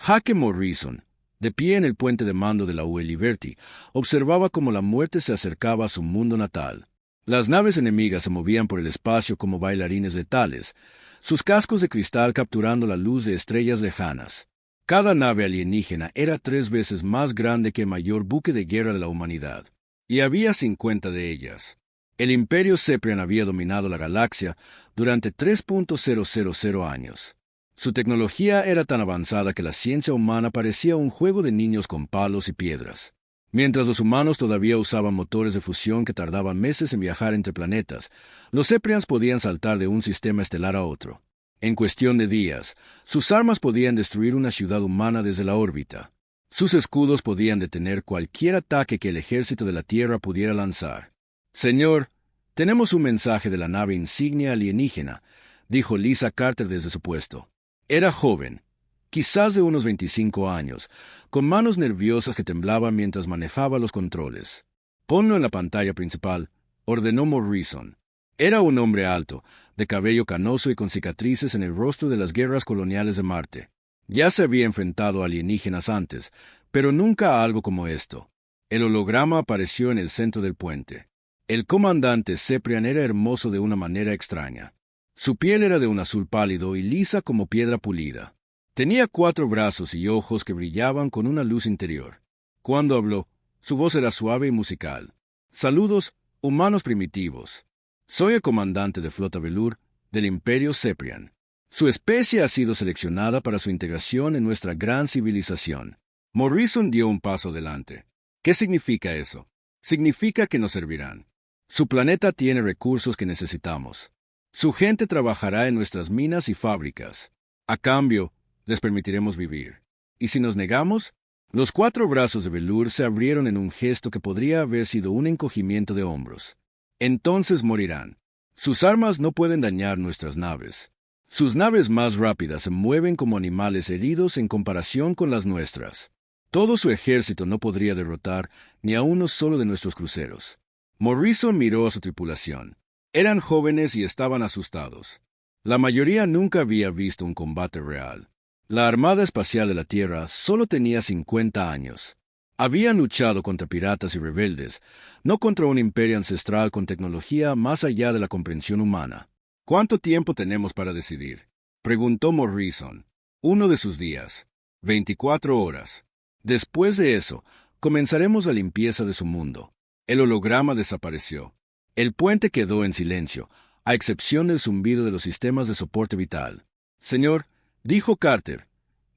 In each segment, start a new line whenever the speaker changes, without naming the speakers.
Jake Morrison, de pie en el puente de mando de la UE Liberty, observaba cómo la muerte se acercaba a su mundo natal. Las naves enemigas se movían por el espacio como bailarines letales, sus cascos de cristal capturando la luz de estrellas lejanas. Cada nave alienígena era 3 veces más grande que el mayor buque de guerra de la humanidad, y había 50 de ellas. El Imperio Ceprian había dominado la galaxia durante 3.000 años. Su tecnología era tan avanzada que la ciencia humana parecía un juego de niños con palos y piedras. Mientras los humanos todavía usaban motores de fusión que tardaban meses en viajar entre planetas, los Ceprians podían saltar de un sistema estelar a otro. En cuestión de días, sus armas podían destruir una ciudad humana desde la órbita. Sus escudos podían detener cualquier ataque que el ejército de la Tierra pudiera lanzar. «Señor, tenemos un mensaje de la nave insignia alienígena», dijo Lisa Carter desde su puesto. Era joven, quizás de unos 25 años, con manos nerviosas que temblaban mientras manejaba los controles. «Ponlo en la pantalla principal», ordenó Morrison. Era un hombre alto, de cabello canoso y con cicatrices en el rostro de las guerras coloniales de Marte. Ya se había enfrentado a alienígenas antes, pero nunca a algo como esto. El holograma apareció en el centro del puente. El comandante Ceprian era hermoso de una manera extraña. Su piel era de un azul pálido y lisa como piedra pulida. Tenía 4 brazos y ojos que brillaban con una luz interior. Cuando habló, su voz era suave y musical. «Saludos, humanos primitivos. Soy el comandante de Flota Velour del Imperio Ceprian. Su especie ha sido seleccionada para su integración en nuestra gran civilización». Morrison dio un paso adelante. «¿Qué significa eso?» «Significa que nos servirán. Su planeta tiene recursos que necesitamos. Su gente trabajará en nuestras minas y fábricas. A cambio, les permitiremos vivir. ¿Y si nos negamos?» Los 4 brazos de Velour se abrieron en un gesto que podría haber sido un encogimiento de hombros. «Entonces morirán. Sus armas no pueden dañar nuestras naves. Sus naves más rápidas se mueven como animales heridos en comparación con las nuestras. Todo su ejército no podría derrotar ni a uno solo de nuestros cruceros». Morrison miró a su tripulación. Eran jóvenes y estaban asustados. La mayoría nunca había visto un combate real. La Armada Espacial de la Tierra solo tenía 50 años. Habían luchado contra piratas y rebeldes, no contra un imperio ancestral con tecnología más allá de la comprensión humana. «¿Cuánto tiempo tenemos para decidir?», preguntó Morrison. «Uno de sus días. 24 horas. Después de eso, comenzaremos la limpieza de su mundo». El holograma desapareció. El puente quedó en silencio, a excepción del zumbido de los sistemas de soporte vital. «Señor», dijo Carter,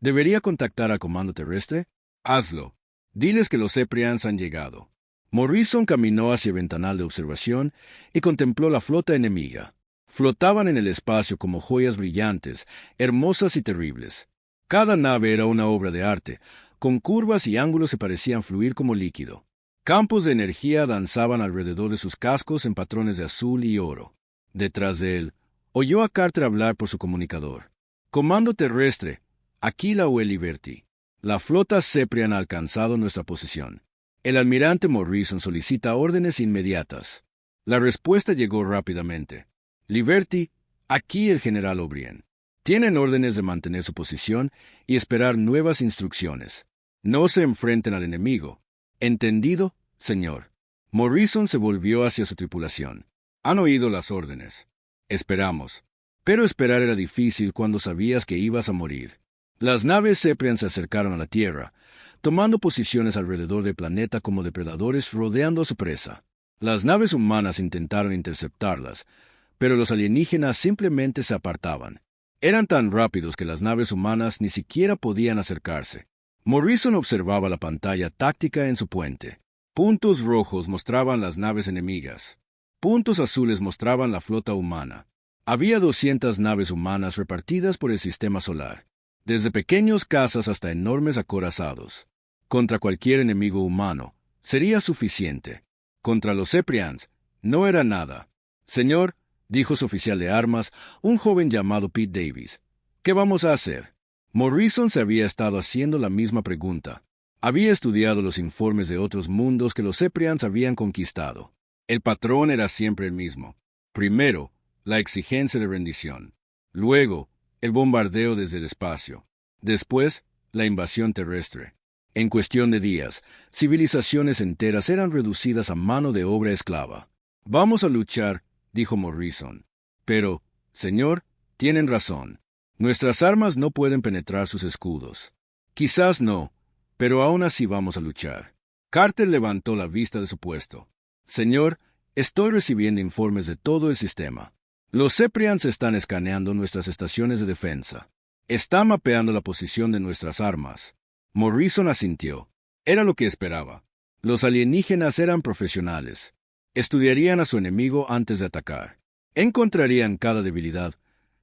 «¿debería contactar al comando terrestre?» «Hazlo. Diles que los Ceprians han llegado». Morrison caminó hacia el ventanal de observación y contempló la flota enemiga. Flotaban en el espacio como joyas brillantes, hermosas y terribles. Cada nave era una obra de arte, con curvas y ángulos que parecían fluir como líquido. Campos de energía danzaban alrededor de sus cascos en patrones de azul y oro. Detrás de él, oyó a Carter hablar por su comunicador. «Comando terrestre, aquí la UE Liberty. La flota Ceprian ha alcanzado nuestra posición. El almirante Morrison solicita órdenes inmediatas». La respuesta llegó rápidamente. «Liberty, aquí el general O'Brien. Tienen órdenes de mantener su posición y esperar nuevas instrucciones. No se enfrenten al enemigo. ¿Entendido, señor?» Morrison se volvió hacia su tripulación. «Han oído las órdenes. Esperamos». Pero esperar era difícil cuando sabías que ibas a morir. Las naves Ceprian se acercaron a la Tierra, tomando posiciones alrededor del planeta como depredadores rodeando a su presa. Las naves humanas intentaron interceptarlas, pero los alienígenas simplemente se apartaban. Eran tan rápidos que las naves humanas ni siquiera podían acercarse. Morrison observaba la pantalla táctica en su puente. Puntos rojos mostraban las naves enemigas. Puntos azules mostraban la flota humana. Había 200 naves humanas repartidas por el sistema solar, desde pequeños cazas hasta enormes acorazados. Contra cualquier enemigo humano, sería suficiente. Contra los Ceprians, no era nada. «Señor», dijo su oficial de armas, un joven llamado Pete Davis, «¿qué vamos a hacer?» Morrison se había estado haciendo la misma pregunta. Había estudiado los informes de otros mundos que los Ceprians habían conquistado. El patrón era siempre el mismo. Primero, la exigencia de rendición. Luego, el bombardeo desde el espacio. Después, la invasión terrestre. En cuestión de días, civilizaciones enteras eran reducidas a mano de obra esclava. Vamos a luchar, dijo Morrison. Pero, señor, tienen razón. Nuestras armas no pueden penetrar sus escudos. Quizás no, pero aún así vamos a luchar. Carter levantó la vista de su puesto. Señor, estoy recibiendo informes de todo el sistema. Los Ceprians están escaneando nuestras estaciones de defensa. Están mapeando la posición de nuestras armas. Morrison asintió. Era lo que esperaba. Los alienígenas eran profesionales. Estudiarían a su enemigo antes de atacar. Encontrarían cada debilidad,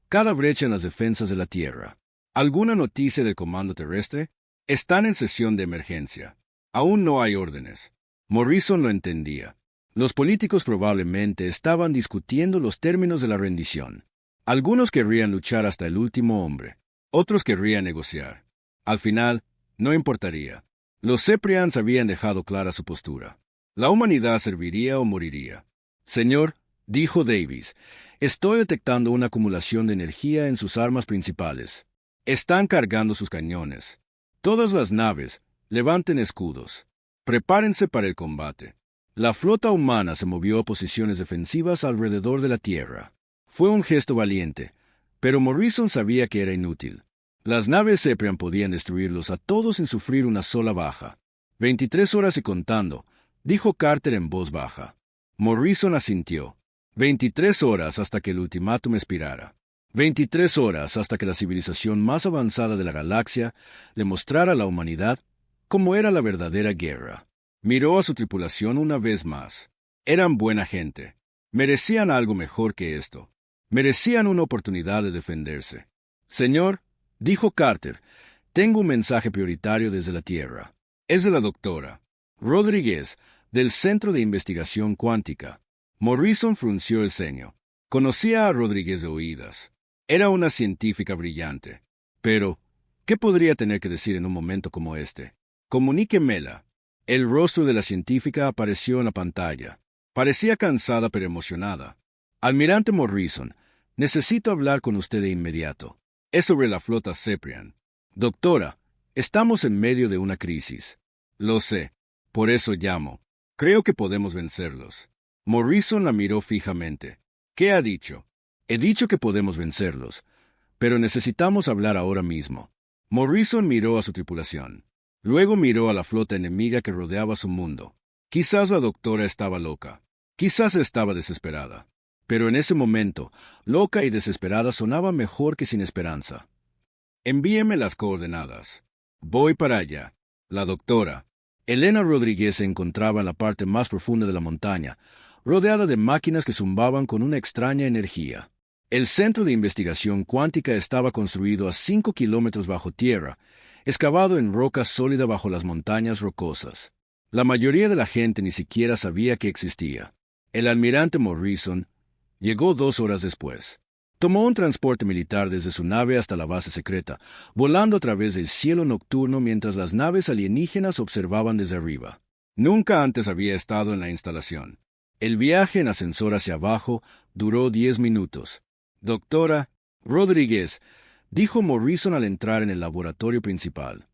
cada brecha en las defensas de la Tierra. ¿Alguna noticia del comando terrestre? Están en sesión de emergencia. Aún no hay órdenes. Morrison lo entendía. Los políticos probablemente estaban discutiendo los términos de la rendición. Algunos querrían luchar hasta el último hombre. Otros querrían negociar. Al final, no importaría. Los Ceprians habían dejado clara su postura. La humanidad serviría o moriría. Señor, dijo Davis, estoy detectando una acumulación de energía en sus armas principales. Están cargando sus cañones. Todas las naves, levanten escudos. Prepárense para el combate. La flota humana se movió a posiciones defensivas alrededor de la Tierra. Fue un gesto valiente, pero Morrison sabía que era inútil. Las naves Ceprian podían destruirlos a todos sin sufrir una sola baja. 23 horas y contando, dijo Carter en voz baja. Morrison asintió. 23 horas hasta que el ultimátum expirara. 23 horas hasta que la civilización más avanzada de la galaxia le mostrara a la humanidad cómo era la verdadera guerra. Miró a su tripulación una vez más. Eran buena gente. Merecían algo mejor que esto. Merecían una oportunidad de defenderse. Señor, dijo Carter, tengo un mensaje prioritario desde la Tierra. Es de la doctora Rodríguez, del Centro de Investigación Cuántica. Morrison frunció el ceño. Conocía a Rodríguez de oídas. Era una científica brillante. Pero, ¿qué podría tener que decir en un momento como este? Comuníquemela. El rostro de la científica apareció en la pantalla. Parecía cansada pero emocionada. Almirante Morrison, necesito hablar con usted de inmediato. Es sobre la flota Ceprian. Doctora, estamos en medio de una crisis. Lo sé. Por eso llamo. Creo que podemos vencerlos. Morrison la miró fijamente. ¿Qué ha dicho? He dicho que podemos vencerlos, pero necesitamos hablar ahora mismo. Morrison miró a su tripulación. Luego miró a la flota enemiga que rodeaba su mundo. Quizás la doctora estaba loca. Quizás estaba desesperada. Pero en ese momento, loca y desesperada sonaba mejor que sin esperanza. Envíeme las coordenadas. Voy para allá. La doctora Elena Rodríguez se encontraba en la parte más profunda de la montaña, rodeada de máquinas que zumbaban con una extraña energía. El Centro de Investigación Cuántica estaba construido a 5 kilómetros bajo tierra, excavado en roca sólida bajo las montañas rocosas. La mayoría de la gente ni siquiera sabía que existía. El almirante Morrison llegó 2 horas después. Tomó un transporte militar desde su nave hasta la base secreta, volando a través del cielo nocturno mientras las naves alienígenas observaban desde arriba. Nunca antes había estado en la instalación. El viaje en ascensor hacia abajo duró 10 minutos. Doctora Rodríguez, dijo Morrison al entrar en el laboratorio principal.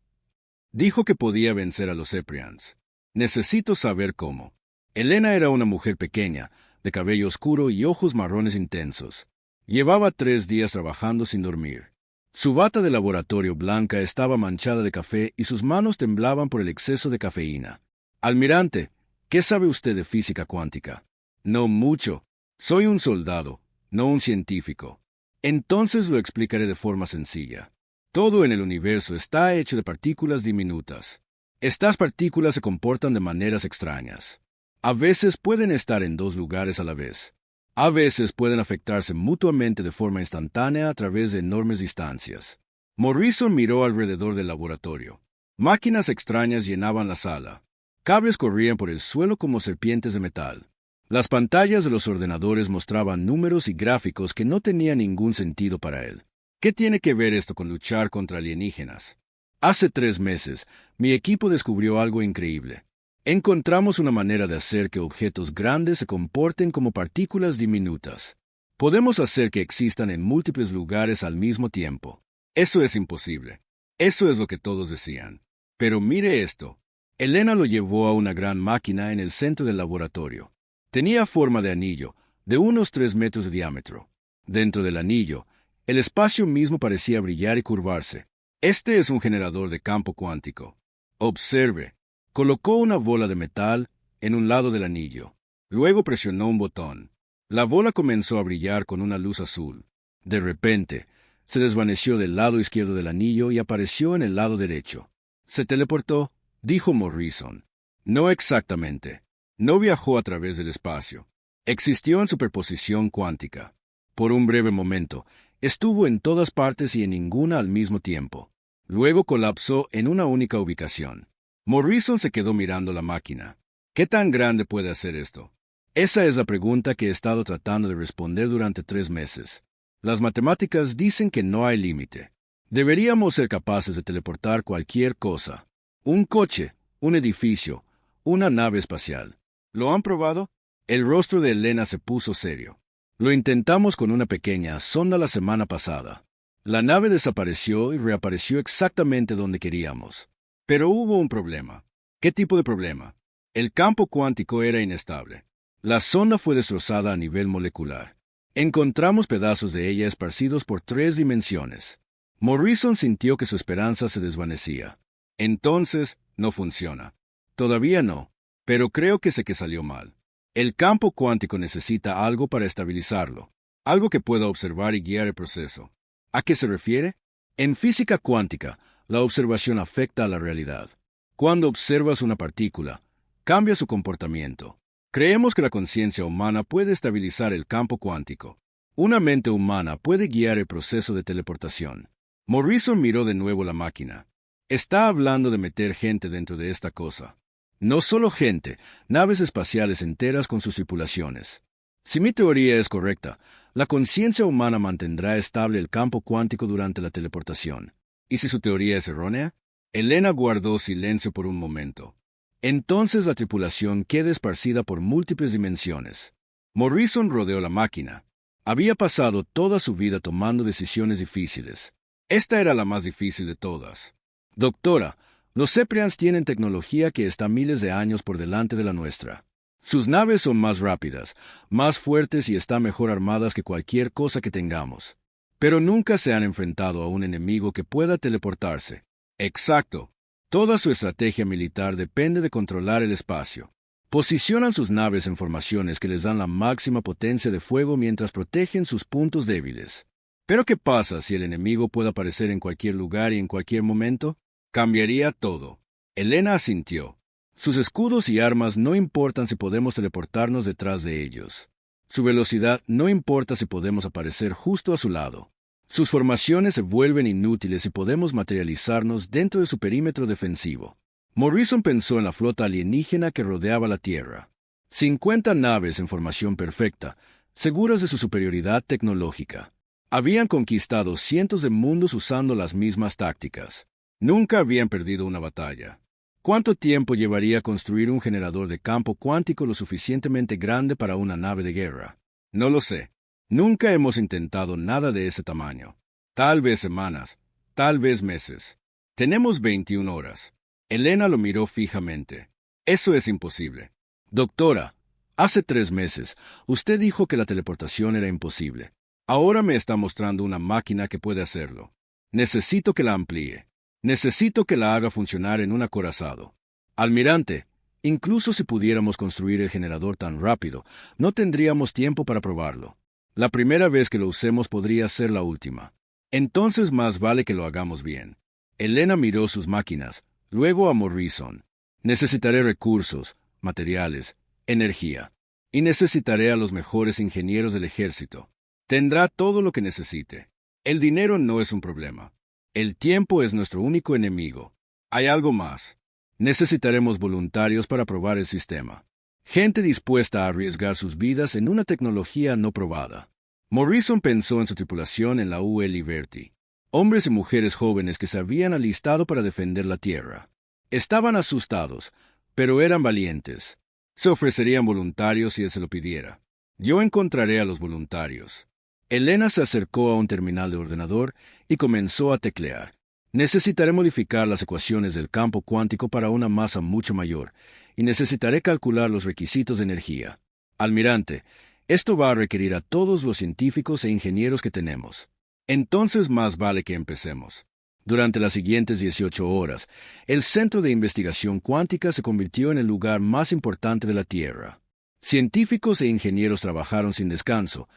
Dijo que podía vencer a los Ceprians. Necesito saber cómo. Elena era una mujer pequeña, de cabello oscuro y ojos marrones intensos. Llevaba 3 días trabajando sin dormir. Su bata de laboratorio blanca estaba manchada de café y sus manos temblaban por el exceso de cafeína. Almirante, ¿qué sabe usted de física cuántica? No mucho. Soy un soldado, no un científico. Entonces lo explicaré de forma sencilla. Todo en el universo está hecho de partículas diminutas. Estas partículas se comportan de maneras extrañas. A veces pueden estar en 2 lugares a la vez. A veces pueden afectarse mutuamente de forma instantánea a través de enormes distancias. Morrison miró alrededor del laboratorio. Máquinas extrañas llenaban la sala. Cables corrían por el suelo como serpientes de metal. Las pantallas de los ordenadores mostraban números y gráficos que no tenían ningún sentido para él. ¿Qué tiene que ver esto con luchar contra alienígenas? Hace 3 meses, mi equipo descubrió algo increíble. Encontramos una manera de hacer que objetos grandes se comporten como partículas diminutas. Podemos hacer que existan en múltiples lugares al mismo tiempo. Eso es imposible. Eso es lo que todos decían. Pero mire esto. Elena lo llevó a una gran máquina en el centro del laboratorio. Tenía forma de anillo, de unos 3 metros de diámetro. Dentro del anillo, el espacio mismo parecía brillar y curvarse. Este es un generador de campo cuántico. Observe. Colocó una bola de metal en un lado del anillo. Luego presionó un botón. La bola comenzó a brillar con una luz azul. De repente, se desvaneció del lado izquierdo del anillo y apareció en el lado derecho. ¿Se teleportó?, dijo Morrison. No exactamente. No viajó a través del espacio. Existió en superposición cuántica. Por un breve momento, estuvo en todas partes y en ninguna al mismo tiempo. Luego colapsó en una única ubicación. Morrison se quedó mirando la máquina. ¿Qué tan grande puede hacer esto? Esa es la pregunta que he estado tratando de responder durante 3 meses. Las matemáticas dicen que no hay límite. Deberíamos ser capaces de teleportar cualquier cosa. Un coche, un edificio, una nave espacial. ¿Lo han probado? El rostro de Elena se puso serio. Lo intentamos con una pequeña sonda la semana pasada. La nave desapareció y reapareció exactamente donde queríamos. Pero hubo un problema. ¿Qué tipo de problema? El campo cuántico era inestable. La sonda fue destrozada a nivel molecular. Encontramos pedazos de ella esparcidos por 3 dimensiones. Morrison sintió que su esperanza se desvanecía. Entonces, no funciona. Todavía no, pero creo que sé que salió mal. El campo cuántico necesita algo para estabilizarlo, algo que pueda observar y guiar el proceso. ¿A qué se refiere? En física cuántica, la observación afecta a la realidad. Cuando observas una partícula, cambia su comportamiento. Creemos que la conciencia humana puede estabilizar el campo cuántico. Una mente humana puede guiar el proceso de teleportación. Morrison miró de nuevo la máquina. Está hablando de meter gente dentro de esta cosa. No solo gente, naves espaciales enteras con sus tripulaciones. Si mi teoría es correcta, la conciencia humana mantendrá estable el campo cuántico durante la teleportación. ¿Y si su teoría es errónea? Elena guardó silencio por un momento. Entonces la tripulación queda esparcida por múltiples dimensiones. Morrison rodeó la máquina. Había pasado toda su vida tomando decisiones difíciles. Esta era la más difícil de todas. Doctora, los Ceprians tienen tecnología que está miles de años por delante de la nuestra. Sus naves son más rápidas, más fuertes y están mejor armadas que cualquier cosa que tengamos. Pero nunca se han enfrentado a un enemigo que pueda teleportarse. Exacto. Toda su estrategia militar depende de controlar el espacio. Posicionan sus naves en formaciones que les dan la máxima potencia de fuego mientras protegen sus puntos débiles. Pero ¿qué pasa si el enemigo puede aparecer en cualquier lugar y en cualquier momento? Cambiaría todo. Elena asintió. Sus escudos y armas no importan si podemos teleportarnos detrás de ellos. Su velocidad no importa si podemos aparecer justo a su lado. Sus formaciones se vuelven inútiles si podemos materializarnos dentro de su perímetro defensivo. Morrison pensó en la flota alienígena que rodeaba la Tierra. 50 naves en formación perfecta, seguras de su superioridad tecnológica. Habían conquistado cientos de mundos usando las mismas tácticas. Nunca habían perdido una batalla. ¿Cuánto tiempo llevaría construir un generador de campo cuántico lo suficientemente grande para una nave de guerra? No lo sé. Nunca hemos intentado nada de ese tamaño. Tal vez semanas, tal vez meses. Tenemos 21 horas. Elena lo miró fijamente. Eso es imposible. Doctora, hace 3 meses, usted dijo que la teleportación era imposible. Ahora me está mostrando una máquina que puede hacerlo. Necesito que la amplíe. Necesito que la haga funcionar en un acorazado. Almirante, incluso si pudiéramos construir el generador tan rápido, no tendríamos tiempo para probarlo. La primera vez que lo usemos podría ser la última. Entonces más vale que lo hagamos bien. Elena miró sus máquinas, luego a Morrison. Necesitaré recursos, materiales, energía. Y necesitaré a los mejores ingenieros del ejército. Tendrá todo lo que necesite. El dinero no es un problema. El tiempo es nuestro único enemigo. Hay algo más. Necesitaremos voluntarios para probar el sistema. Gente dispuesta a arriesgar sus vidas en una tecnología no probada. Morrison pensó en su tripulación en la UE Liberty. Hombres y mujeres jóvenes que se habían alistado para defender la Tierra. Estaban asustados, pero eran valientes. Se ofrecerían voluntarios si él se lo pidiera. Yo encontraré a los voluntarios. Elena se acercó a un terminal de ordenador y comenzó a teclear. Necesitaré modificar las ecuaciones del campo cuántico para una masa mucho mayor, y necesitaré calcular los requisitos de energía. Almirante, esto va a requerir a todos los científicos e ingenieros que tenemos. Entonces más vale que empecemos. Durante las siguientes 18 horas, el Centro de Investigación Cuántica se convirtió en el lugar más importante de la Tierra. Científicos e ingenieros trabajaron sin descanso,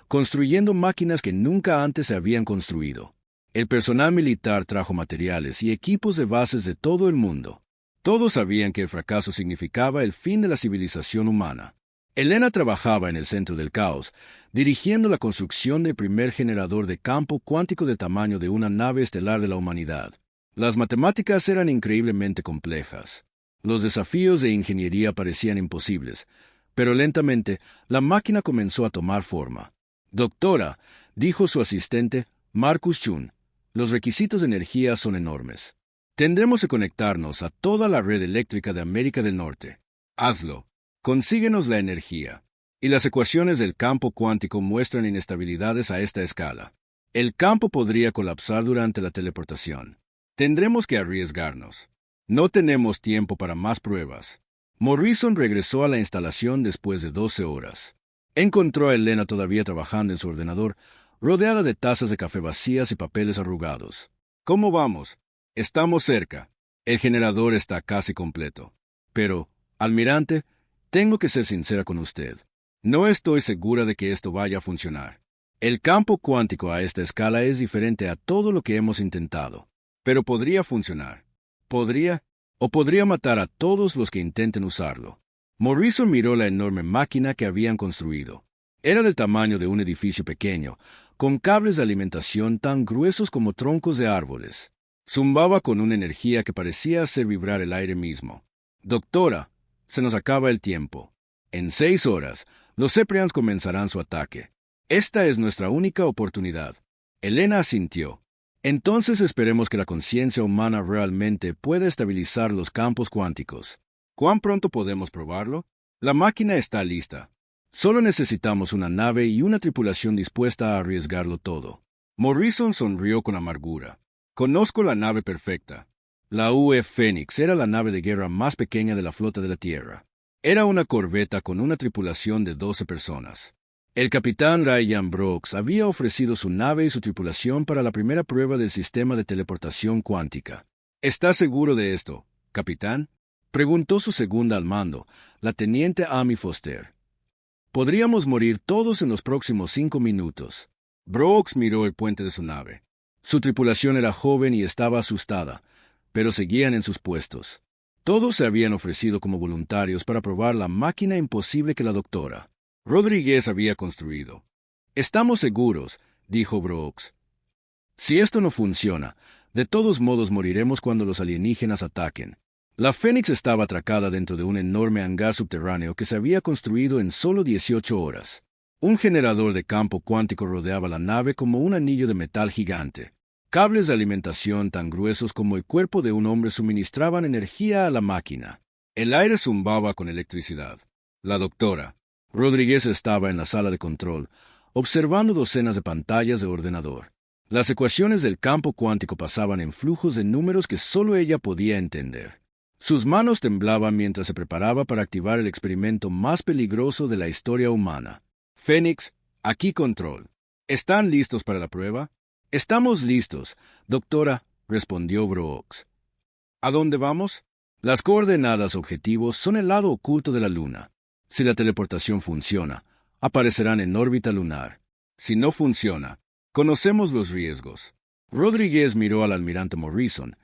construyendo máquinas que nunca antes se habían construido. El personal militar trajo materiales y equipos de bases de todo el mundo. Todos sabían que el fracaso significaba el fin de la civilización humana. Elena trabajaba en el centro del caos, dirigiendo la construcción del primer generador de campo cuántico del tamaño de una nave estelar de la humanidad. Las matemáticas eran increíblemente complejas. Los desafíos de ingeniería parecían imposibles, pero lentamente la máquina comenzó a tomar forma. Doctora, dijo su asistente, Marcus Chun, los requisitos de energía son enormes. Tendremos que conectarnos a toda la red eléctrica de América del Norte. Hazlo. Consíguenos la energía. Y las ecuaciones del campo cuántico muestran inestabilidades a esta escala. El campo podría colapsar durante la teleportación. Tendremos que arriesgarnos. No tenemos tiempo para más pruebas. Morrison regresó a la instalación después de 12 horas. Encontró a Elena todavía trabajando en su ordenador, rodeada de tazas de café vacías y papeles arrugados. ¿Cómo vamos? Estamos cerca. El generador está casi completo. Pero, almirante, tengo que ser sincera con usted. No estoy segura de que esto vaya a funcionar. El campo cuántico a esta escala es diferente a todo lo que hemos intentado. Pero podría funcionar. Podría matar a todos los que intenten usarlo. Morrison miró la enorme máquina que habían construido. Era del tamaño de un edificio pequeño, con cables de alimentación tan gruesos como troncos de árboles. Zumbaba con una energía que parecía hacer vibrar el aire mismo. Doctora, se nos acaba el tiempo. En 6 horas, los Ceprians comenzarán su ataque. Esta es nuestra única oportunidad. Elena asintió. Entonces esperemos que la conciencia humana realmente pueda estabilizar los campos cuánticos. ¿Cuán pronto podemos probarlo? La máquina está lista. Solo necesitamos una nave y una tripulación dispuesta a arriesgarlo todo. Morrison sonrió con amargura. Conozco la nave perfecta. La UF Phoenix era la nave de guerra más pequeña de la flota de la Tierra. Era una corbeta con una tripulación de 12 personas. El capitán Ryan Brooks había ofrecido su nave y su tripulación para la primera prueba del sistema de teleportación cuántica. ¿Está seguro de esto, capitán? Preguntó su segunda al mando, la teniente Amy Foster. Podríamos morir todos en los próximos 5 minutos. Brooks miró el puente de su nave. Su tripulación era joven y estaba asustada, pero seguían en sus puestos. Todos se habían ofrecido como voluntarios para probar la máquina imposible que la doctora Rodríguez había construido. Estamos seguros, dijo Brooks. Si esto no funciona, de todos modos moriremos cuando los alienígenas ataquen. La Fénix estaba atracada dentro de un enorme hangar subterráneo que se había construido en solo 18 horas. Un generador de campo cuántico rodeaba la nave como un anillo de metal gigante. Cables de alimentación tan gruesos como el cuerpo de un hombre suministraban energía a la máquina. El aire zumbaba con electricidad. La doctora Rodríguez estaba en la sala de control, observando docenas de pantallas de ordenador. Las ecuaciones del campo cuántico pasaban en flujos de números que solo ella podía entender. Sus manos temblaban mientras se preparaba para activar el experimento más peligroso de la historia humana. Fénix, aquí control. ¿Están listos para la prueba? Estamos listos, doctora, respondió Brooks. ¿A dónde vamos? Las coordenadas objetivos son el lado oculto de la Luna. Si la teleportación funciona, aparecerán en órbita lunar. Si no funciona, conocemos los riesgos. Rodríguez miró al almirante Morrison,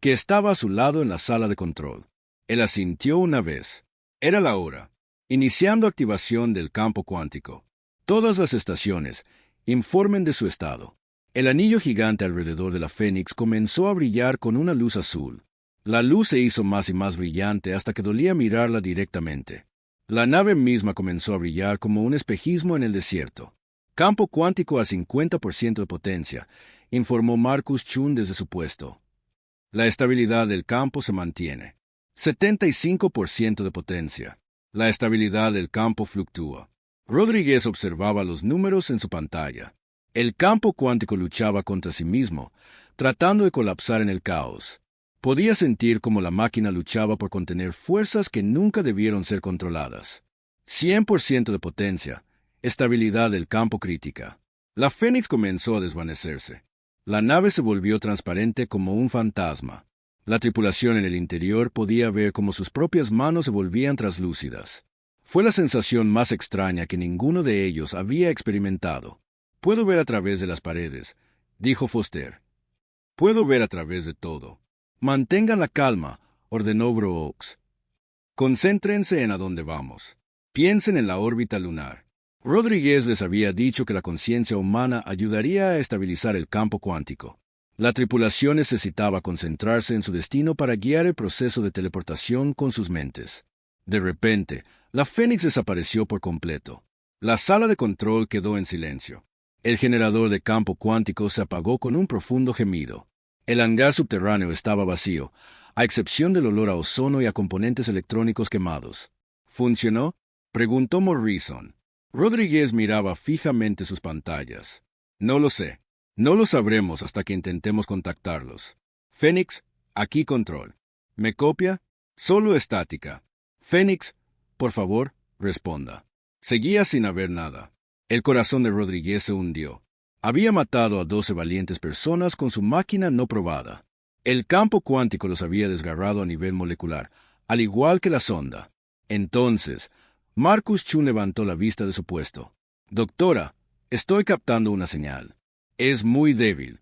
que estaba a su lado en la sala de control. Él asintió una vez. Era la hora. Iniciando activación del campo cuántico. Todas las estaciones, informen de su estado. El anillo gigante alrededor de la Fénix comenzó a brillar con una luz azul. La luz se hizo más y más brillante hasta que dolía mirarla directamente. La nave misma comenzó a brillar como un espejismo en el desierto. Campo cuántico a 50% de potencia, informó Marcus Chun desde su puesto. La estabilidad del campo se mantiene. 75% de potencia. La estabilidad del campo fluctúa. Rodríguez observaba los números en su pantalla. El campo cuántico luchaba contra sí mismo, tratando de colapsar en el caos. Podía sentir cómo la máquina luchaba por contener fuerzas que nunca debieron ser controladas. 100% de potencia, estabilidad del campo crítica. La Fénix comenzó a desvanecerse. La nave se volvió transparente como un fantasma. La tripulación en el interior podía ver cómo sus propias manos se volvían translúcidas. Fue la sensación más extraña que ninguno de ellos había experimentado. «Puedo ver a través de las paredes», dijo Foster. «Puedo ver a través de todo». «Mantengan la calma», ordenó Brooks. «Concéntrense en a dónde vamos. Piensen en la órbita lunar». Rodríguez les había dicho que la conciencia humana ayudaría a estabilizar el campo cuántico. La tripulación necesitaba concentrarse en su destino para guiar el proceso de teleportación con sus mentes. De repente, la Fénix desapareció por completo. La sala de control quedó en silencio. El generador de campo cuántico se apagó con un profundo gemido. El hangar subterráneo estaba vacío, a excepción del olor a ozono y a componentes electrónicos quemados. ¿Funcionó?, preguntó Morrison. Rodríguez miraba fijamente sus pantallas. «No lo sé. No lo sabremos hasta que intentemos contactarlos. Fénix, aquí control. ¿Me copia? Solo estática. Fénix, por favor, responda». Seguía sin haber nada. El corazón de Rodríguez se hundió. Había matado a 12 valientes personas con su máquina no probada. El campo cuántico los había desgarrado a nivel molecular, al igual que la sonda. Entonces, Marcus Chun levantó la vista de su puesto. «Doctora, estoy captando una señal. Es muy débil,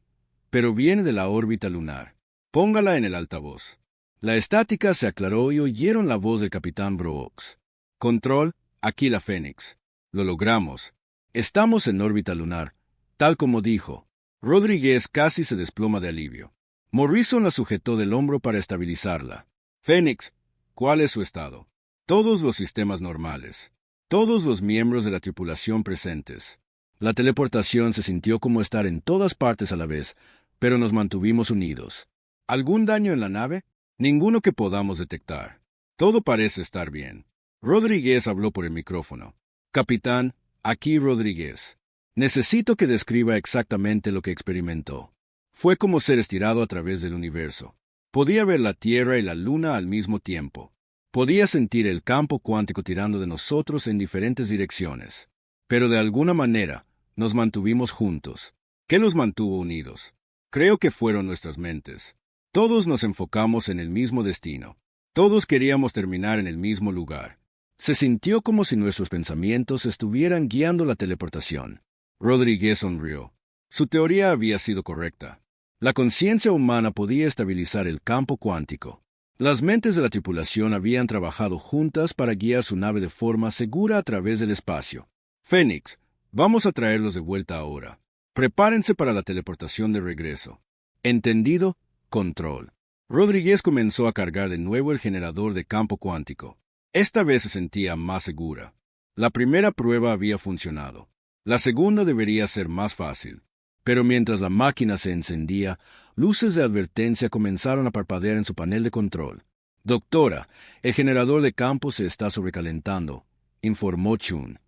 pero viene de la órbita lunar. Póngala en el altavoz». La estática se aclaró y oyeron la voz del capitán Brooks. «Control, aquí la Fénix. Lo logramos. Estamos en órbita lunar, tal como dijo». Rodríguez casi se desploma de alivio. Morrison la sujetó del hombro para estabilizarla. «Fénix, ¿cuál es su estado?» «Todos los sistemas normales. Todos los miembros de la tripulación presentes». La teleportación se sintió como estar en todas partes a la vez, pero nos mantuvimos unidos. ¿Algún daño en la nave? Ninguno que podamos detectar. Todo parece estar bien. Rodríguez habló por el micrófono. «Capitán, aquí Rodríguez. Necesito que describa exactamente lo que experimentó». Fue como ser estirado a través del universo. Podía ver la Tierra y la Luna al mismo tiempo. Podía sentir el campo cuántico tirando de nosotros en diferentes direcciones. Pero de alguna manera, nos mantuvimos juntos. ¿Qué los mantuvo unidos? Creo que fueron nuestras mentes. Todos nos enfocamos en el mismo destino. Todos queríamos terminar en el mismo lugar. Se sintió como si nuestros pensamientos estuvieran guiando la teleportación. Rodríguez sonrió. Su teoría había sido correcta. La conciencia humana podía estabilizar el campo cuántico. Las mentes de la tripulación habían trabajado juntas para guiar su nave de forma segura a través del espacio. «Fénix, vamos a traerlos de vuelta ahora. Prepárense para la teleportación de regreso». «Entendido, control». Rodríguez comenzó a cargar de nuevo el generador de campo cuántico. Esta vez se sentía más segura. La primera prueba había funcionado. La segunda debería ser más fácil. Pero mientras la máquina se encendía, luces de advertencia comenzaron a parpadear en su panel de control. «Doctora, el generador de campo se está sobrecalentando», informó Chun.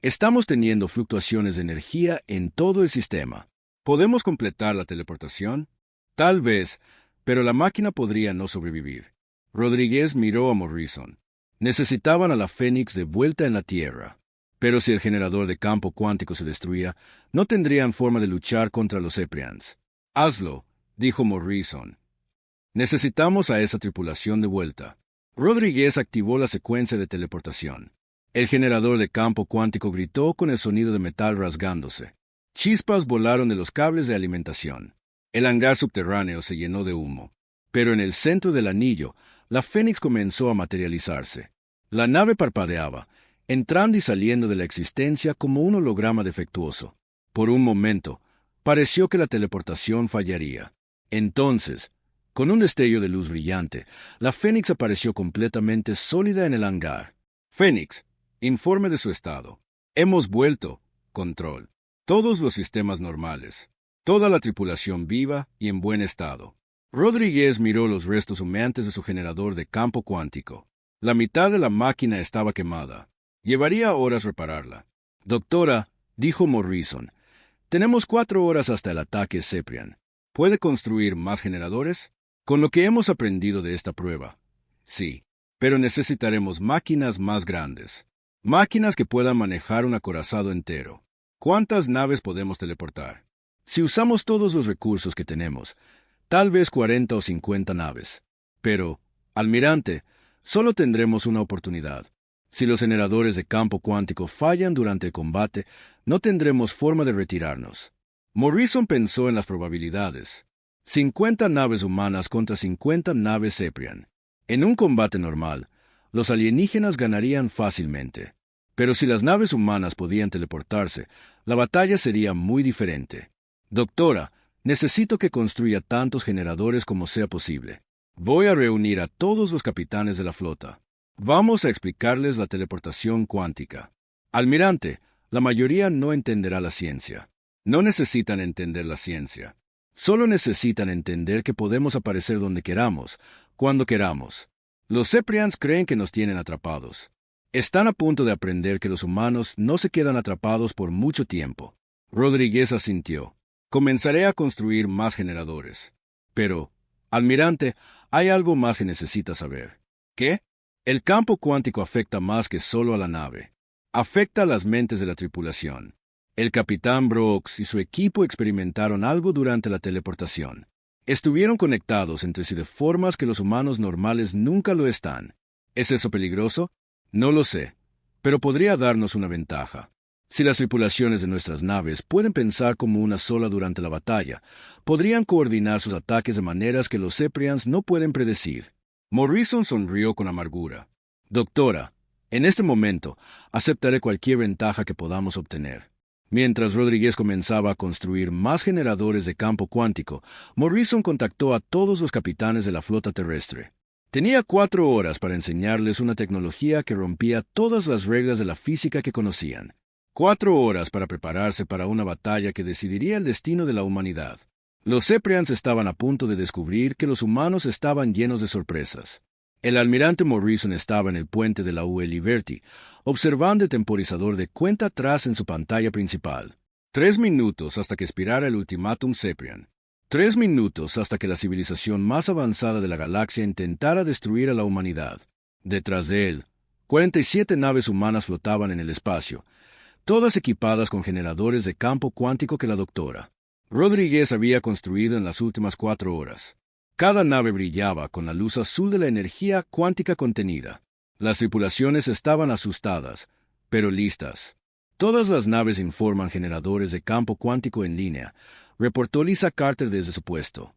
«Estamos teniendo fluctuaciones de energía en todo el sistema. ¿Podemos completar la teleportación?» «Tal vez, pero la máquina podría no sobrevivir». Rodríguez miró a Morrison. Necesitaban a la Fénix de vuelta en la Tierra. Pero si el generador de campo cuántico se destruía, no tendrían forma de luchar contra los Eprians. «Hazlo», dijo Morrison. «Necesitamos a esa tripulación de vuelta». Rodríguez activó la secuencia de teleportación. El generador de campo cuántico gritó con el sonido de metal rasgándose. Chispas volaron de los cables de alimentación. El hangar subterráneo se llenó de humo. Pero en el centro del anillo, la Fénix comenzó a materializarse. La nave parpadeaba, entrando y saliendo de la existencia como un holograma defectuoso. Por un momento, pareció que la teleportación fallaría. Entonces, con un destello de luz brillante, la Fénix apareció completamente sólida en el hangar. «Fénix, informe de su estado». «Hemos vuelto. Control. Todos los sistemas normales. Toda la tripulación viva y en buen estado». Rodríguez miró los restos humeantes de su generador de campo cuántico. La mitad de la máquina estaba quemada. Llevaría horas repararla. «Doctora», dijo Morrison, Tenemos 4 horas hasta el ataque Ceprian. ¿Puede construir más generadores? Con lo que hemos aprendido de esta prueba, sí, pero necesitaremos máquinas más grandes. Máquinas que puedan manejar un acorazado entero. ¿Cuántas naves podemos teleportar? Si usamos todos los recursos que tenemos, tal vez 40 o 50 naves. Pero, almirante, solo tendremos una oportunidad. Si los generadores de campo cuántico fallan durante el combate, no tendremos forma de retirarnos. Morrison pensó en las probabilidades. 50 naves humanas contra 50 naves Ceprian. En un combate normal, los alienígenas ganarían fácilmente. Pero si las naves humanas podían teleportarse, la batalla sería muy diferente. Doctora, necesito que construya tantos generadores como sea posible. Voy a reunir a todos los capitanes de la flota. Vamos a explicarles la teleportación cuántica. Almirante, la mayoría no entenderá la ciencia. No necesitan entender la ciencia. Solo necesitan entender que podemos aparecer donde queramos, cuando queramos. Los Ceprians creen que nos tienen atrapados. Están a punto de aprender que los humanos no se quedan atrapados por mucho tiempo. Rodríguez asintió. Comenzaré a construir más generadores. Pero, almirante, hay algo más que necesita saber. ¿Qué? El campo cuántico afecta más que solo a la nave. Afecta a las mentes de la tripulación. El capitán Brooks y su equipo experimentaron algo durante la teleportación. Estuvieron conectados entre sí de formas que los humanos normales nunca lo están. ¿Es eso peligroso? No lo sé, pero podría darnos una ventaja. Si las tripulaciones de nuestras naves pueden pensar como una sola durante la batalla, podrían coordinar sus ataques de maneras que los Ceprians no pueden predecir. Morrison sonrió con amargura. Doctora, en este momento aceptaré cualquier ventaja que podamos obtener. Mientras Rodríguez comenzaba a construir más generadores de campo cuántico, Morrison contactó a todos los capitanes de la flota terrestre. Tenía 4 horas para enseñarles una tecnología que rompía todas las reglas de la física que conocían. 4 horas para prepararse para una batalla que decidiría el destino de la humanidad. Los Ceprians estaban a punto de descubrir que los humanos estaban llenos de sorpresas. El almirante Morrison estaba en el puente de la UE Liberty, observando el temporizador de cuenta atrás en su pantalla principal. 3 minutos hasta que expirara el ultimátum Ceprian. 3 minutos hasta que la civilización más avanzada de la galaxia intentara destruir a la humanidad. Detrás de él, 47 naves humanas flotaban en el espacio, todas equipadas con generadores de campo cuántico que la doctora Rodríguez había construido en las últimas 4 horas. Cada nave brillaba con la luz azul de la energía cuántica contenida. Las tripulaciones estaban asustadas, pero listas. Todas las naves informan generadores de campo cuántico en línea, reportó Lisa Carter desde su puesto.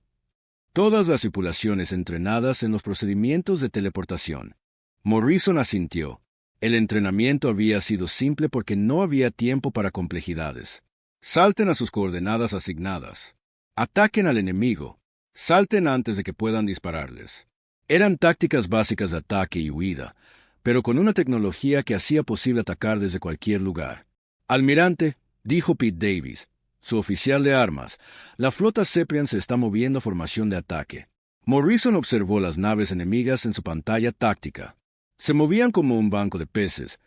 Todas las tripulaciones entrenadas en los procedimientos de teleportación. Morrison asintió. El entrenamiento había sido simple porque no había tiempo para complejidades. Salten a sus coordenadas asignadas. Ataquen al enemigo. Salten antes de que puedan dispararles. Eran tácticas básicas de ataque y huida, pero con una tecnología que hacía posible atacar desde cualquier lugar. Almirante, dijo Pete Davis, su oficial de armas, la flota Ceprian se está moviendo a formación de ataque. Morrison observó las naves enemigas en su pantalla táctica. Se movían como un banco de peces,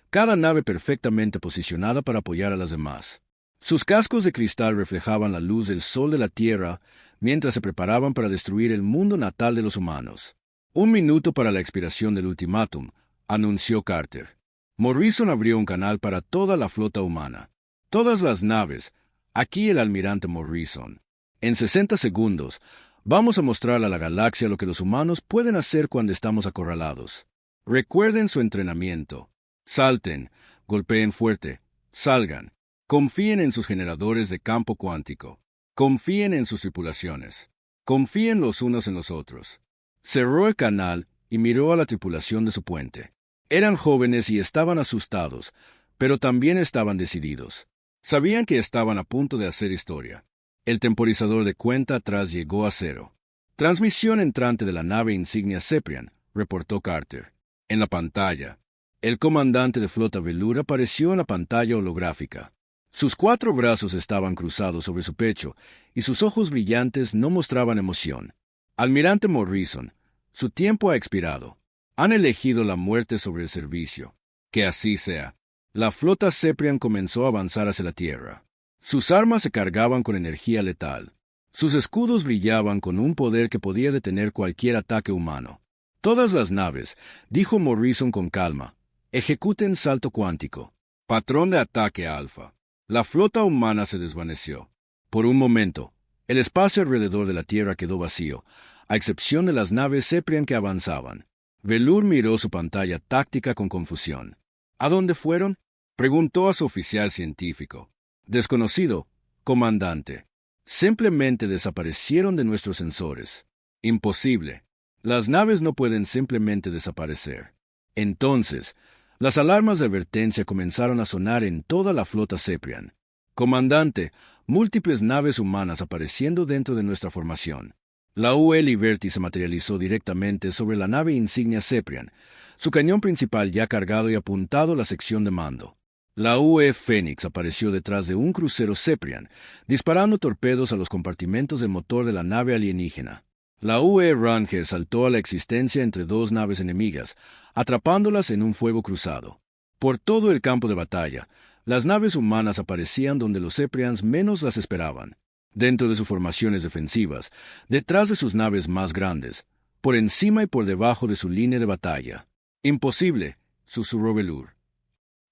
cada nave perfectamente posicionada para apoyar a las demás. Sus cascos de cristal reflejaban la luz del sol de la Tierra mientras se preparaban para destruir el mundo natal de los humanos. 1 minuto para la expiración del ultimátum, anunció Carter. Morrison abrió un canal para toda la flota humana. Todas las naves, aquí el almirante Morrison. En 60 segundos, vamos a mostrar a la galaxia lo que los humanos pueden hacer cuando estamos acorralados. Recuerden su entrenamiento. Salten, golpeen fuerte, salgan. Confíen en sus generadores de campo cuántico. Confíen en sus tripulaciones. Confíen los unos en los otros. Cerró el canal y miró a la tripulación de su puente. Eran jóvenes y estaban asustados, pero también estaban decididos. Sabían que estaban a punto de hacer historia. El temporizador de cuenta atrás llegó a 0. Transmisión entrante de la nave insignia Ceprian, reportó Carter. En la pantalla, el comandante de flota Velura apareció en la pantalla holográfica. Sus 4 brazos estaban cruzados sobre su pecho y sus ojos brillantes no mostraban emoción. Almirante Morrison, su tiempo ha expirado. Han elegido la muerte sobre el servicio. Que así sea. La flota Ceprian comenzó a avanzar hacia la Tierra. Sus armas se cargaban con energía letal. Sus escudos brillaban con un poder que podía detener cualquier ataque humano. Todas las naves, dijo Morrison con calma, ejecuten salto cuántico. Patrón de ataque alfa. La flota humana se desvaneció. Por un momento, el espacio alrededor de la Tierra quedó vacío, a excepción de las naves Ceprian que avanzaban. Velur miró su pantalla táctica con confusión. ¿A dónde fueron? Preguntó a su oficial científico. Desconocido, comandante. Simplemente desaparecieron de nuestros sensores. Imposible. Las naves no pueden simplemente desaparecer. Entonces, las alarmas de advertencia comenzaron a sonar en toda la flota Ceprian. Comandante, múltiples naves humanas apareciendo dentro de nuestra formación. La UE Liberty se materializó directamente sobre la nave insignia Ceprian, su cañón principal ya cargado y apuntado a la sección de mando. La UE Phoenix apareció detrás de un crucero Ceprian, disparando torpedos a los compartimentos del motor de la nave alienígena. La UE Ranger saltó a la existencia entre dos naves enemigas, atrapándolas en un fuego cruzado. Por todo el campo de batalla, las naves humanas aparecían donde los Ceprians menos las esperaban, dentro de sus formaciones defensivas, detrás de sus naves más grandes, por encima y por debajo de su línea de batalla. Imposible, susurró Velur.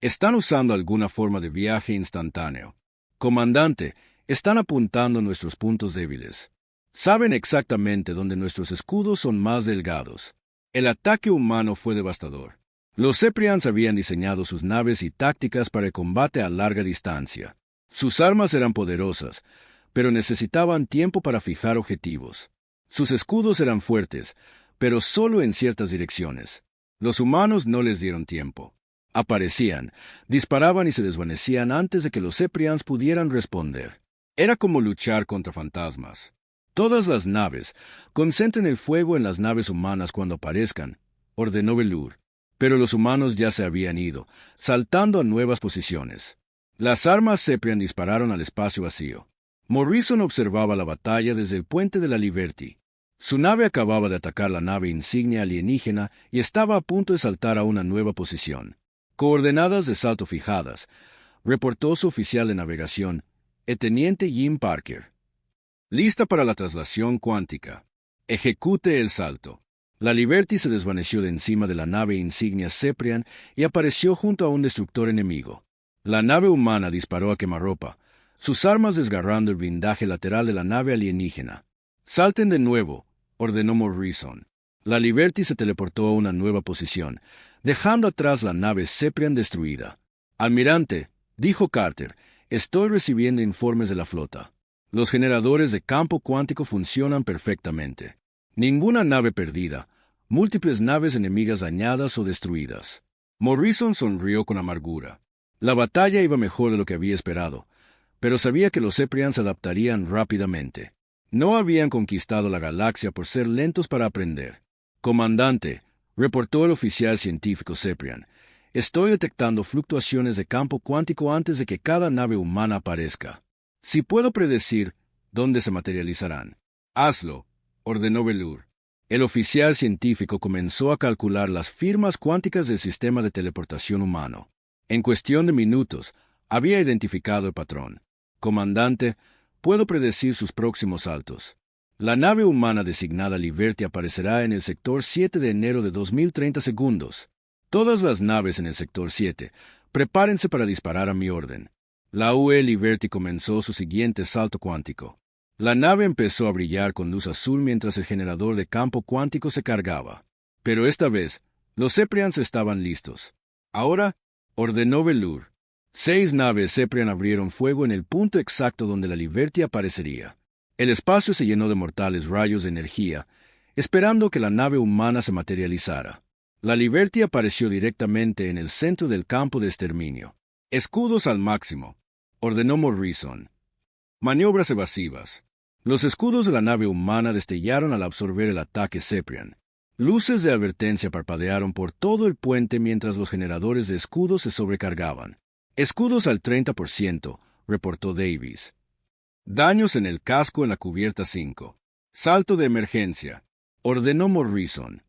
Están usando alguna forma de viaje instantáneo. Comandante, están apuntando nuestros puntos débiles. Saben exactamente dónde nuestros escudos son más delgados. El ataque humano fue devastador. Los Ceprians habían diseñado sus naves y tácticas para el combate a larga distancia. Sus armas eran poderosas, pero necesitaban tiempo para fijar objetivos. Sus escudos eran fuertes, pero solo en ciertas direcciones. Los humanos no les dieron tiempo. Aparecían, disparaban y se desvanecían antes de que los Ceprians pudieran responder. Era como luchar contra fantasmas. Todas las naves, concentren el fuego en las naves humanas cuando aparezcan, ordenó Velur. Pero los humanos ya se habían ido, saltando a nuevas posiciones. Las armas Ceprian dispararon al espacio vacío. Morrison observaba la batalla desde el puente de la Liberty. Su nave acababa de atacar la nave insignia alienígena y estaba a punto de saltar a una nueva posición. Coordenadas de salto fijadas, reportó su oficial de navegación, el teniente Jim Parker. Lista para la traslación cuántica. Ejecute el salto. La Liberty se desvaneció de encima de la nave insignia Ceprian y apareció junto a un destructor enemigo. La nave humana disparó a quemarropa, sus armas desgarrando el blindaje lateral de la nave alienígena. Salten de nuevo, ordenó Morrison. La Liberty se teleportó a una nueva posición, dejando atrás la nave Ceprian destruida. Almirante, dijo Carter, estoy recibiendo informes de la flota. Los generadores de campo cuántico funcionan perfectamente. Ninguna nave perdida, múltiples naves enemigas dañadas o destruidas. Morrison sonrió con amargura. La batalla iba mejor de lo que había esperado, pero sabía que los Ceprians se adaptarían rápidamente. No habían conquistado la galaxia por ser lentos para aprender. Comandante, reportó el oficial científico Ceprian, estoy detectando fluctuaciones de campo cuántico antes de que cada nave humana aparezca. Si puedo predecir dónde se materializarán, hazlo, ordenó Velur. El oficial científico comenzó a calcular las firmas cuánticas del sistema de teleportación humano. En cuestión de minutos, había identificado el patrón. Comandante, puedo predecir sus próximos saltos. La nave humana designada Liberty aparecerá en el sector 7 de enero de 2030 segundos. Todas las naves en el sector 7, prepárense para disparar a mi orden. La UE Liberty comenzó su siguiente salto cuántico. La nave empezó a brillar con luz azul mientras el generador de campo cuántico se cargaba. Pero esta vez, los Ceprians estaban listos. Ahora, ordenó Velur. 6 naves Ceprian abrieron fuego en el punto exacto donde la Liberty aparecería. El espacio se llenó de mortales rayos de energía, esperando que la nave humana se materializara. La Liberty apareció directamente en el centro del campo de exterminio. Escudos al máximo, ordenó Morrison. Maniobras evasivas. Los escudos de la nave humana destellaron al absorber el ataque Ceprian. Luces de advertencia parpadearon por todo el puente mientras los generadores de escudos se sobrecargaban. Escudos al 30%, reportó Davis. Daños en el casco en la cubierta 5. Salto de emergencia, ordenó Morrison.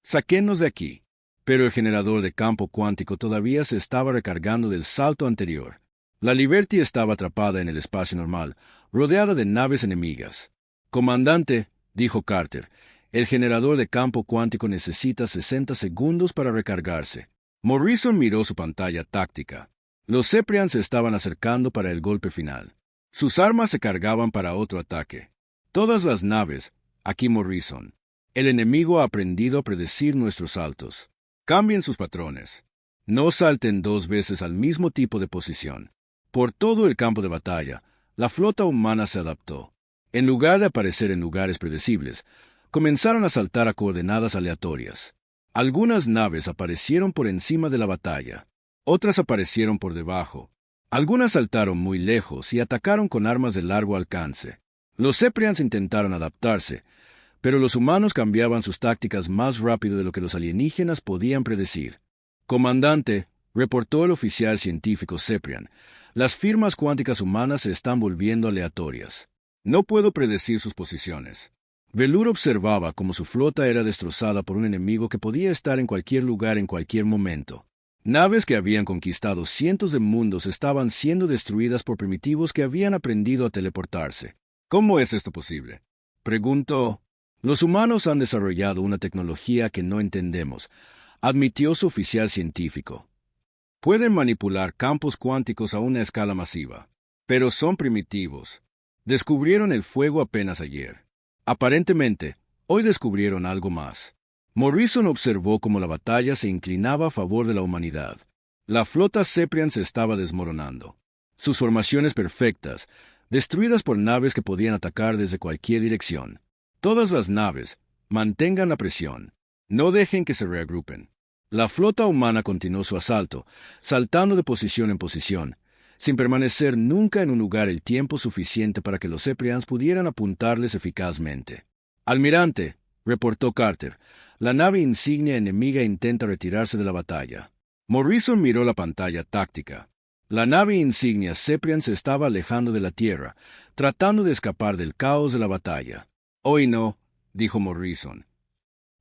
Saquénos de aquí. Pero el generador de campo cuántico todavía se estaba recargando del salto anterior. La Liberty estaba atrapada en el espacio normal, rodeada de naves enemigas. «Comandante», dijo Carter, «el generador de campo cuántico necesita 60 segundos para recargarse». Morrison miró su pantalla táctica. Los Ceprians se estaban acercando para el golpe final. Sus armas se cargaban para otro ataque. Todas las naves, aquí Morrison. El enemigo ha aprendido a predecir nuestros saltos. Cambien sus patrones. No salten 2 veces al mismo tipo de posición. Por todo el campo de batalla, la flota humana se adaptó. En lugar de aparecer en lugares predecibles, comenzaron a saltar a coordenadas aleatorias. Algunas naves aparecieron por encima de la batalla. Otras aparecieron por debajo. Algunas saltaron muy lejos y atacaron con armas de largo alcance. Los Ceprians intentaron adaptarse, pero los humanos cambiaban sus tácticas más rápido de lo que los alienígenas podían predecir. «Comandante», reportó el oficial científico Ceprian, «las firmas cuánticas humanas se están volviendo aleatorias. No puedo predecir sus posiciones». Velur observaba cómo su flota era destrozada por un enemigo que podía estar en cualquier lugar en cualquier momento. Naves que habían conquistado cientos de mundos estaban siendo destruidas por primitivos que habían aprendido a teleportarse. «¿Cómo es esto posible?», preguntó. «Los humanos han desarrollado una tecnología que no entendemos», admitió su oficial científico. «Pueden manipular campos cuánticos a una escala masiva, pero son primitivos. Descubrieron el fuego apenas ayer. Aparentemente, hoy descubrieron algo más». Morrison observó cómo la batalla se inclinaba a favor de la humanidad. La flota Ceprian se estaba desmoronando. Sus formaciones perfectas, destruidas por naves que podían atacar desde cualquier dirección. Todas las naves, mantengan la presión. No dejen que se reagrupen. La flota humana continuó su asalto, saltando de posición en posición, sin permanecer nunca en un lugar el tiempo suficiente para que los Ceprians pudieran apuntarles eficazmente. «Almirante», reportó Carter, «la nave insignia enemiga intenta retirarse de la batalla». Morrison miró la pantalla táctica. La nave insignia Ceprian se estaba alejando de la Tierra, tratando de escapar del caos de la batalla. «Hoy no», dijo Morrison.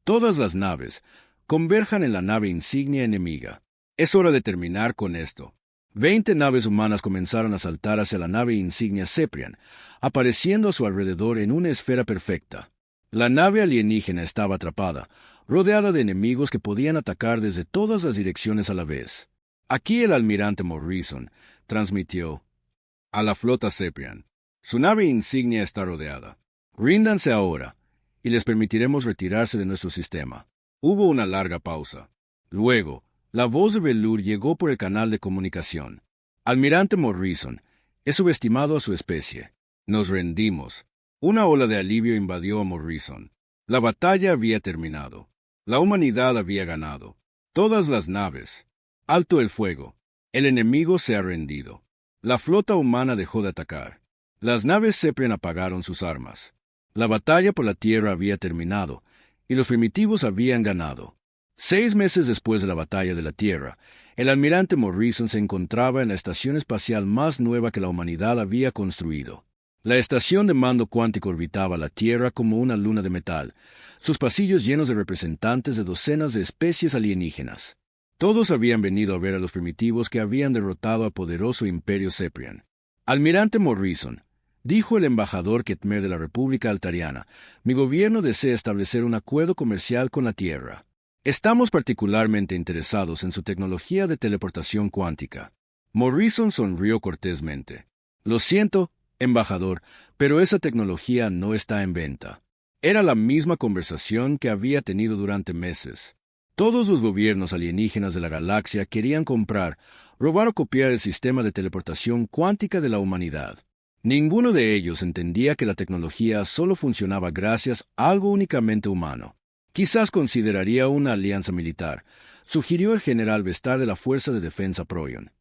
«Todas las naves converjan en la nave insignia enemiga. Es hora de terminar con esto». 20 naves humanas comenzaron a saltar hacia la nave insignia Ceprian, apareciendo a su alrededor en una esfera perfecta. La nave alienígena estaba atrapada, rodeada de enemigos que podían atacar desde todas las direcciones a la vez. Aquí el almirante Morrison transmitió a la flota Ceprian: «Su nave insignia está rodeada. Ríndanse ahora, y les permitiremos retirarse de nuestro sistema». Hubo una larga pausa. Luego, la voz de Velur llegó por el canal de comunicación. «Almirante Morrison, he subestimado a su especie. Nos rendimos». Una ola de alivio invadió a Morrison. La batalla había terminado. La humanidad había ganado. Todas las naves. Alto el fuego. El enemigo se ha rendido. La flota humana dejó de atacar. Las naves Ceprian apagaron sus armas. La batalla por la Tierra había terminado, y los primitivos habían ganado. 6 meses después de la batalla de la Tierra, el almirante Morrison se encontraba en la estación espacial más nueva que la humanidad había construido. La estación de mando cuántico orbitaba la Tierra como una luna de metal, sus pasillos llenos de representantes de docenas de especies alienígenas. Todos habían venido a ver a los primitivos que habían derrotado al poderoso imperio Ceprian. «Almirante Morrison», dijo el embajador Ketmer de la República Altariana, «mi gobierno desea establecer un acuerdo comercial con la Tierra. Estamos particularmente interesados en su tecnología de teleportación cuántica». Morrison sonrió cortésmente. «Lo siento, embajador, pero esa tecnología no está en venta». Era la misma conversación que había tenido durante meses. Todos los gobiernos alienígenas de la galaxia querían comprar, robar o copiar el sistema de teleportación cuántica de la humanidad. Ninguno de ellos entendía que la tecnología solo funcionaba gracias a algo únicamente humano. Quizás consideraría una alianza militar, sugirió el general Vestar de la Fuerza de Defensa Proyon.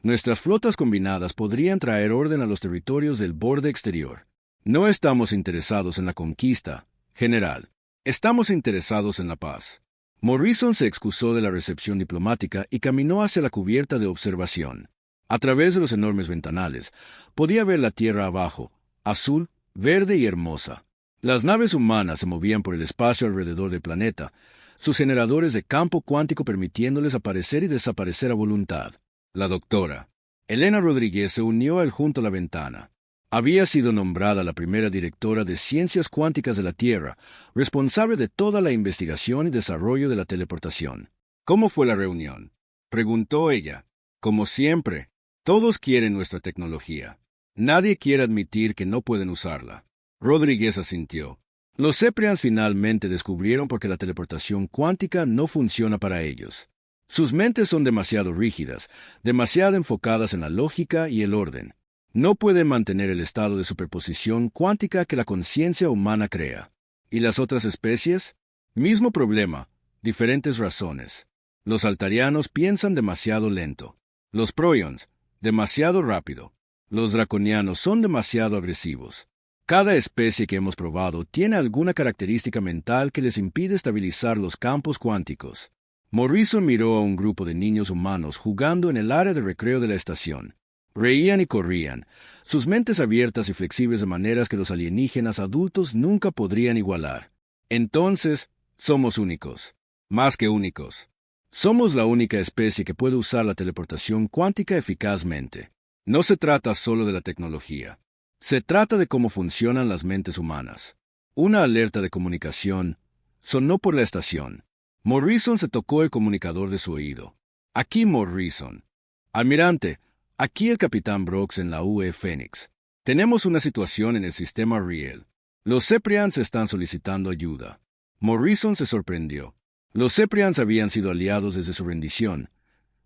«Nuestras flotas combinadas podrían traer orden a los territorios del borde exterior. No estamos interesados en la conquista, general. Estamos interesados en la paz». Morrison se excusó de la recepción diplomática y caminó hacia la cubierta de observación. A través de los enormes ventanales, podía ver la Tierra abajo, azul, verde y hermosa. Las naves humanas se movían por el espacio alrededor del planeta, sus generadores de campo cuántico permitiéndoles aparecer y desaparecer a voluntad. La doctora. Elena Rodríguez se unió a él junto a la ventana. Había sido nombrada la primera directora de Ciencias Cuánticas de la Tierra, responsable de toda la investigación y desarrollo de la teleportación. ¿Cómo fue la reunión?, preguntó ella. Como siempre, todos quieren nuestra tecnología. Nadie quiere admitir que no pueden usarla. Rodríguez asintió. Los Ceprians finalmente descubrieron por qué la teleportación cuántica no funciona para ellos. Sus mentes son demasiado rígidas, demasiado enfocadas en la lógica y el orden. No pueden mantener el estado de superposición cuántica que la conciencia humana crea. ¿Y las otras especies? Mismo problema, diferentes razones. Los altarianos piensan demasiado lento. Los Proions, demasiado rápido. Los draconianos son demasiado agresivos. Cada especie que hemos probado tiene alguna característica mental que les impide estabilizar los campos cuánticos. Morrison miró a un grupo de niños humanos jugando en el área de recreo de la estación. Reían y corrían, sus mentes abiertas y flexibles de maneras que los alienígenas adultos nunca podrían igualar. Entonces, somos únicos. Más que únicos. Somos la única especie que puede usar la teleportación cuántica eficazmente. No se trata solo de la tecnología. Se trata de cómo funcionan las mentes humanas. Una alerta de comunicación sonó por la estación. Morrison se tocó el comunicador de su oído. Aquí Morrison. Almirante, aquí el capitán Brooks en la UE Phoenix. Tenemos una situación en el sistema Riel. Los Ceprians están solicitando ayuda. Morrison se sorprendió. Los Ceprians habían sido aliados desde su rendición,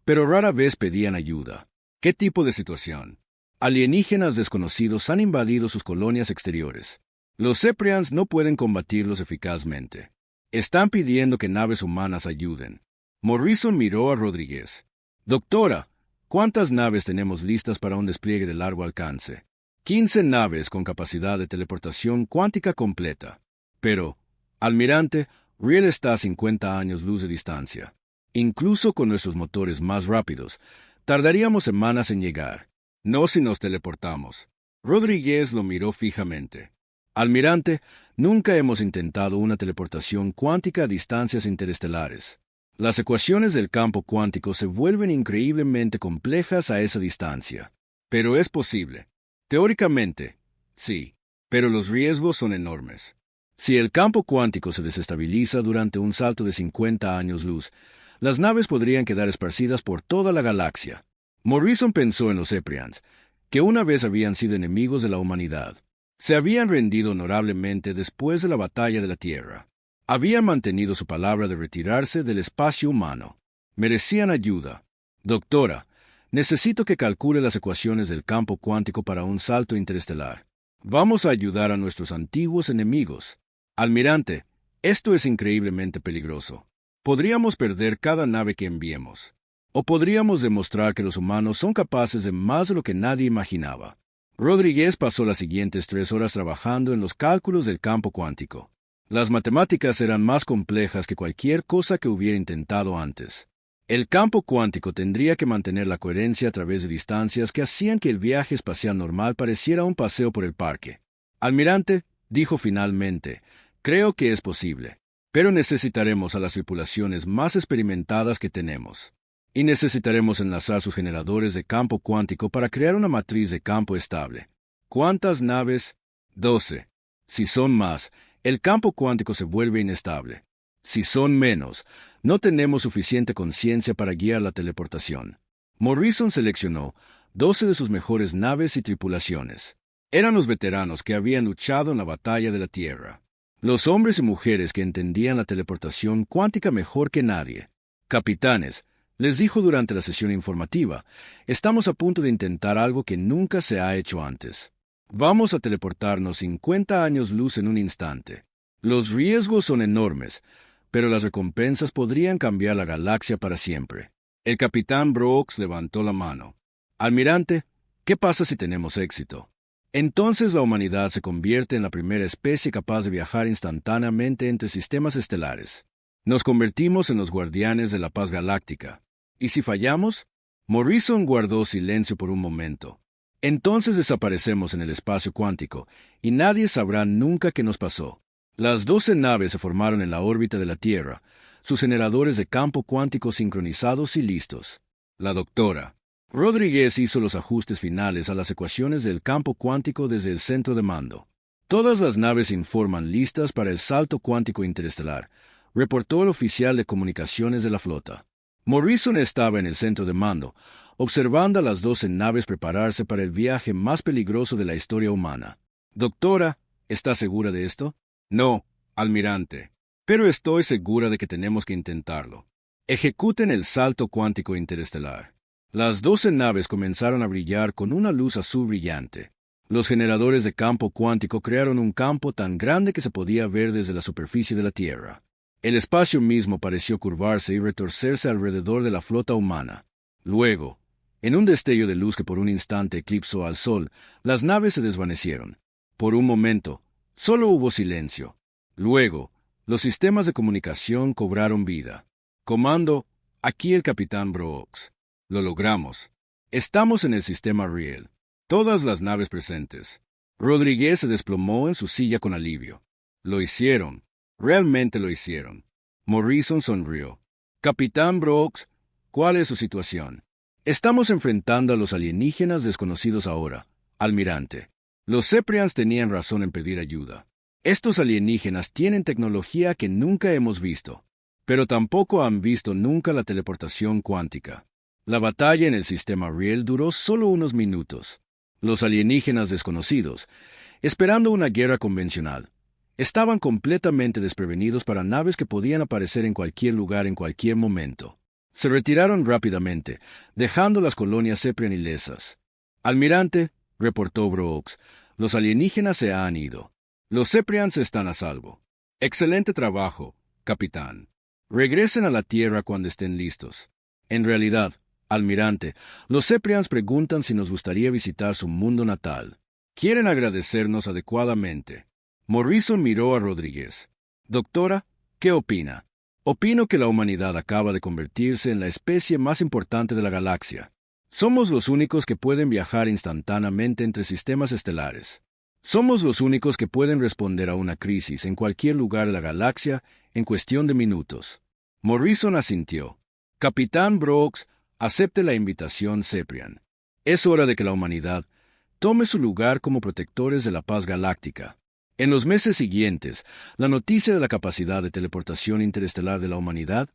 pero rara vez pedían ayuda. ¿Qué tipo de situación? Alienígenas desconocidos han invadido sus colonias exteriores. Los Ceprians no pueden combatirlos eficazmente. Están pidiendo que naves humanas ayuden. Morrison miró a Rodríguez. Doctora, ¿cuántas naves tenemos listas para un despliegue de largo alcance? 15 naves con capacidad de teleportación cuántica completa. Pero, almirante, Riel está a 50 años luz de distancia. Incluso con nuestros motores más rápidos, tardaríamos semanas en llegar. No si nos teleportamos. Rodríguez lo miró fijamente. Almirante, nunca hemos intentado una teleportación cuántica a distancias interestelares. Las ecuaciones del campo cuántico se vuelven increíblemente complejas a esa distancia. Pero es posible. Teóricamente, sí. Pero los riesgos son enormes. Si el campo cuántico se desestabiliza durante un salto de 50 años luz, las naves podrían quedar esparcidas por toda la galaxia. Morrison pensó en los Ceprians, que una vez habían sido enemigos de la humanidad. Se habían rendido honorablemente después de la batalla de la Tierra. Habían mantenido su palabra de retirarse del espacio humano. Merecían ayuda. Doctora, necesito que calcule las ecuaciones del campo cuántico para un salto interestelar. Vamos a ayudar a nuestros antiguos enemigos. Almirante, esto es increíblemente peligroso. Podríamos perder cada nave que enviemos. O podríamos demostrar que los humanos son capaces de más de lo que nadie imaginaba. Rodríguez pasó las siguientes 3 horas trabajando en los cálculos del campo cuántico. Las matemáticas eran más complejas que cualquier cosa que hubiera intentado antes. El campo cuántico tendría que mantener la coherencia a través de distancias que hacían que el viaje espacial normal pareciera un paseo por el parque. Almirante, dijo finalmente, creo que es posible, pero necesitaremos a las tripulaciones más experimentadas que tenemos. Y necesitaremos enlazar sus generadores de campo cuántico para crear una matriz de campo estable. ¿Cuántas naves? 12. Si son más, el campo cuántico se vuelve inestable. Si son menos, no tenemos suficiente conciencia para guiar la teleportación. Morrison seleccionó 12 de sus mejores naves y tripulaciones. Eran los veteranos que habían luchado en la batalla de la Tierra. Los hombres y mujeres que entendían la teleportación cuántica mejor que nadie. Capitanes, les dijo durante la sesión informativa, estamos a punto de intentar algo que nunca se ha hecho antes. Vamos a teleportarnos 50 años luz en un instante. Los riesgos son enormes, pero las recompensas podrían cambiar la galaxia para siempre. El capitán Brooks levantó la mano. Almirante, ¿qué pasa si tenemos éxito? Entonces la humanidad se convierte en la primera especie capaz de viajar instantáneamente entre sistemas estelares. Nos convertimos en los guardianes de la paz galáctica. ¿Y si fallamos? Morrison guardó silencio por un momento. Entonces desaparecemos en el espacio cuántico, y nadie sabrá nunca qué nos pasó. Las 12 naves se formaron en la órbita de la Tierra, sus generadores de campo cuántico sincronizados y listos. La doctora. Rodríguez hizo los ajustes finales a las ecuaciones del campo cuántico desde el centro de mando. Todas las naves informan listas para el salto cuántico interestelar, reportó el oficial de comunicaciones de la flota. Morrison estaba en el centro de mando, observando a las 12 naves prepararse para el viaje más peligroso de la historia humana. Doctora, ¿está segura de esto? No, almirante. Pero estoy segura de que tenemos que intentarlo. Ejecuten el salto cuántico interestelar. Las 12 naves comenzaron a brillar con una luz azul brillante. Los generadores de campo cuántico crearon un campo tan grande que se podía ver desde la superficie de la Tierra. El espacio mismo pareció curvarse y retorcerse alrededor de la flota humana. Luego, en un destello de luz que por un instante eclipsó al sol, las naves se desvanecieron. Por un momento, solo hubo silencio. Luego, los sistemas de comunicación cobraron vida. Comando, aquí el capitán Brooks. Lo logramos. Estamos en el sistema Riel. Todas las naves presentes. Rodríguez se desplomó en su silla con alivio. Lo hicieron. Realmente lo hicieron. Morrison sonrió. Capitán Brooks, ¿cuál es su situación? Estamos enfrentando a los alienígenas desconocidos ahora, almirante. Los Ceprians tenían razón en pedir ayuda. Estos alienígenas tienen tecnología que nunca hemos visto, pero tampoco han visto nunca la teleportación cuántica. La batalla en el sistema Riel duró solo unos minutos. Los alienígenas desconocidos, esperando una guerra convencional, estaban completamente desprevenidos para naves que podían aparecer en cualquier lugar en cualquier momento. Se retiraron rápidamente, dejando las colonias Ceprian ilesas. Almirante, reportó Brooks, los alienígenas se han ido. Los Ceprians están a salvo. Excelente trabajo, capitán. Regresen a la Tierra cuando estén listos. En realidad, almirante, los Ceprians preguntan si nos gustaría visitar su mundo natal. Quieren agradecernos adecuadamente. Morrison miró a Rodríguez. Doctora, ¿qué opina? Opino que la humanidad acaba de convertirse en la especie más importante de la galaxia. Somos los únicos que pueden viajar instantáneamente entre sistemas estelares. Somos los únicos que pueden responder a una crisis en cualquier lugar de la galaxia en cuestión de minutos. Morrison asintió. Capitán Brooks, acepte la invitación Ceprian. Es hora de que la humanidad tome su lugar como protectores de la paz galáctica. En los meses siguientes, la noticia de la capacidad de teleportación interestelar de la humanidad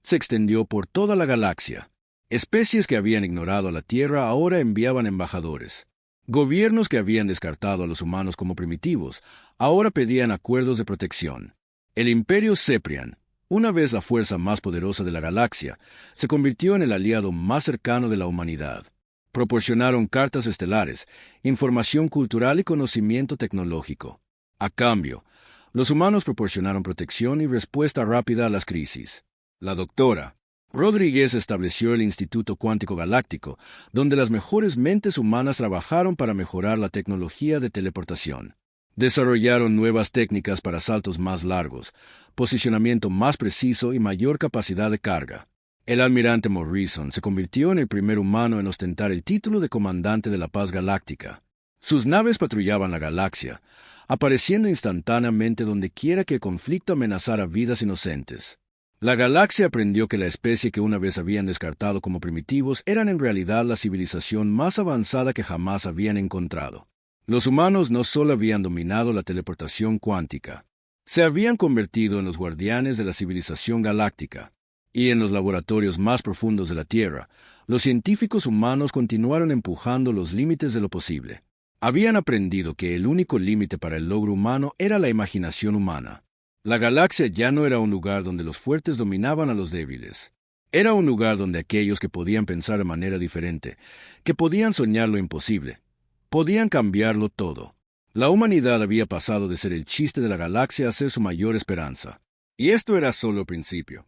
se extendió por toda la galaxia. Especies que habían ignorado a la Tierra ahora enviaban embajadores. Gobiernos que habían descartado a los humanos como primitivos ahora pedían acuerdos de protección. El Imperio Ceprian, una vez la fuerza más poderosa de la galaxia, se convirtió en el aliado más cercano de la humanidad. Proporcionaron cartas estelares, información cultural y conocimiento tecnológico. A cambio, los humanos proporcionaron protección y respuesta rápida a las crisis. La doctora Rodríguez estableció el Instituto Cuántico Galáctico, donde las mejores mentes humanas trabajaron para mejorar la tecnología de teleportación. Desarrollaron nuevas técnicas para saltos más largos, posicionamiento más preciso y mayor capacidad de carga. El almirante Morrison se convirtió en el primer humano en ostentar el título de comandante de la paz galáctica. Sus naves patrullaban la galaxia, apareciendo instantáneamente donde quiera que el conflicto amenazara vidas inocentes. La galaxia aprendió que la especie que una vez habían descartado como primitivos eran en realidad la civilización más avanzada que jamás habían encontrado. Los humanos no solo habían dominado la teleportación cuántica, se habían convertido en los guardianes de la civilización galáctica. Y en los laboratorios más profundos de la Tierra, los científicos humanos continuaron empujando los límites de lo posible. Habían aprendido que el único límite para el logro humano era la imaginación humana. La galaxia ya no era un lugar donde los fuertes dominaban a los débiles. Era un lugar donde aquellos que podían pensar de manera diferente, que podían soñar lo imposible, podían cambiarlo todo. La humanidad había pasado de ser el chiste de la galaxia a ser su mayor esperanza. Y esto era solo el principio.